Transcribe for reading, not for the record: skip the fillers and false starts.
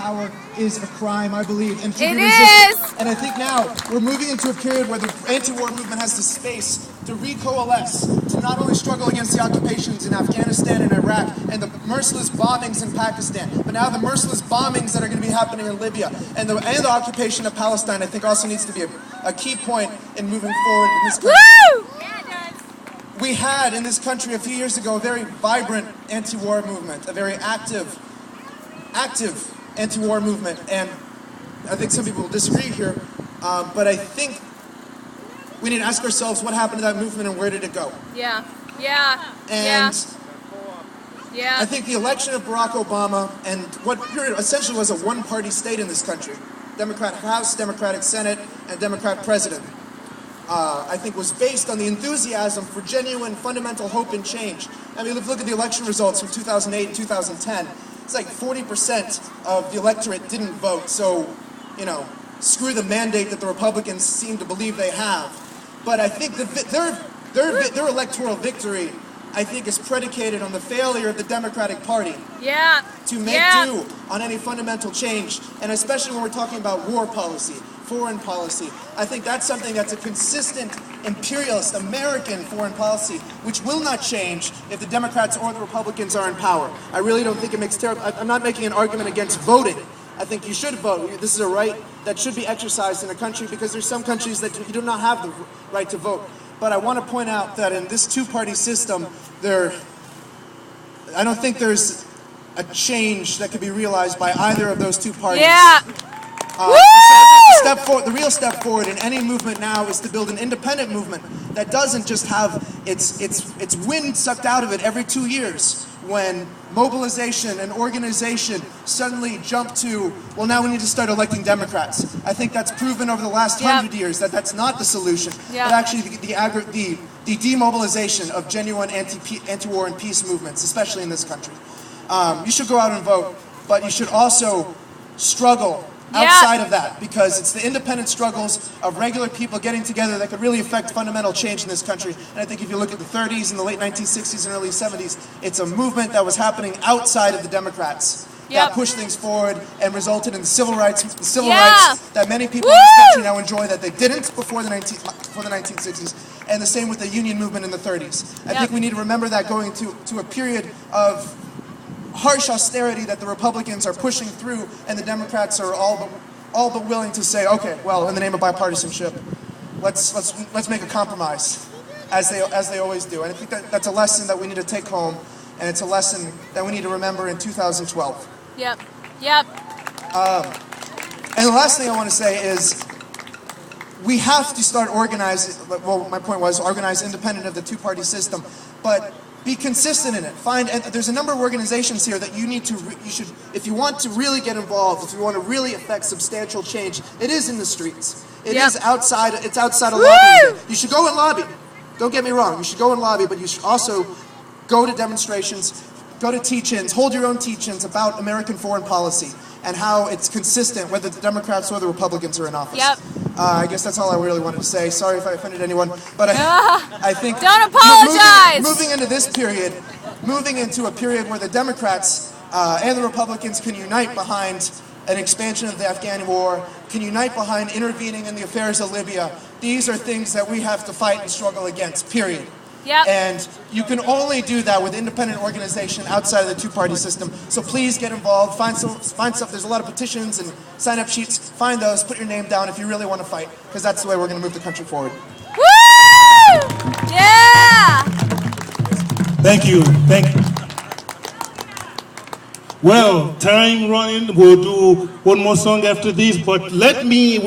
power is a crime, I believe, and should It be resisted. is! And I think now we're moving into a period where the anti-war movement has the space to recoalesce, to not only struggle against the occupations in Afghanistan and Iraq and the merciless bombings in Pakistan, but now the merciless bombings that are going to be happening in Libya and the occupation of Palestine, I think also needs to be a key point in moving forward in this country. Woo! We had in this country a few years ago a very vibrant anti-war movement, a very active anti-war movement, and I think some people will disagree here, but I think we need to ask ourselves what happened to that movement and where did it go? Yeah. And I think the election of Barack Obama and what essentially was a one-party state in this country, Democratic House, Democratic Senate, and Democrat President, I think was based on the enthusiasm for genuine fundamental hope and change. I mean, look at the election results from 2008 and 2010. It's like 40% of the electorate didn't vote, so, you know, screw the mandate that the Republicans seem to believe they have. But I think their electoral victory, I think, is predicated on the failure of the Democratic Party to make do on any fundamental change, and especially when we're talking about war policy, foreign policy. I think that's something that's a consistent imperialist American foreign policy, which will not change if the Democrats or the Republicans are in power. I really don't think it makes terrible. I'm not making an argument against voting. I think you should vote. This is a right that should be exercised in a country because there's some countries that you do not have the right to vote. But I want to point out that in this two-party system, I don't think there's a change that can be realized by either of those two parties. The real step forward in any movement now is to build an independent movement that doesn't just have its wind sucked out of it every 2 years when mobilization and organization suddenly jump to, well, now we need to start electing Democrats. I think that's proven over the last 100 years that that's not the solution, but actually the demobilization of genuine anti-war and peace movements, especially in this country. You should go out and vote, but you should also struggle outside of that, because it's the independent struggles of regular people getting together that could really affect fundamental change in this country. And I think if you look at the 30s and the late 1960s and early 70s, it's a movement that was happening outside of the Democrats that pushed things forward and resulted in the civil rights that many people in this country now enjoy that they didn't before the 1960s. And the same with the union movement in the 30s. I think we need to remember that going to a period of harsh austerity that the Republicans are pushing through, and the Democrats are all but willing to say, okay, well, in the name of bipartisanship, let's make a compromise, as they always do. And I think that's a lesson that we need to take home, and it's a lesson that we need to remember in 2012. Yep. And the last thing I want to say is we have to start organizing. Well, my point was organize independent of the two-party system, but be consistent in it. And there's a number of organizations here that you should, if you want to really get involved, if you want to really affect substantial change, it is in the streets. It's outside of lobbying. You should go and lobby. Don't get me wrong, you should go and lobby, but you should also go to demonstrations, go to teach-ins, hold your own teach-ins about American foreign policy and how it's consistent whether the Democrats or the Republicans are in office. I guess that's all I really wanted to say. Sorry if I offended anyone, but I think don't apologize. Moving into this period, moving into a period where the Democrats and the Republicans can unite behind an expansion of the Afghan war, can unite behind intervening in the affairs of Libya. These are things that we have to fight and struggle against, period. And you can only do that with independent organization outside of the two-party system. So please get involved. Find stuff. There's a lot of petitions and sign-up sheets. Find those. Put your name down if you really want to fight, because that's the way we're going to move the country forward. Woo! Yeah! Thank you. Well, time running. We'll do one more song after this, but let me...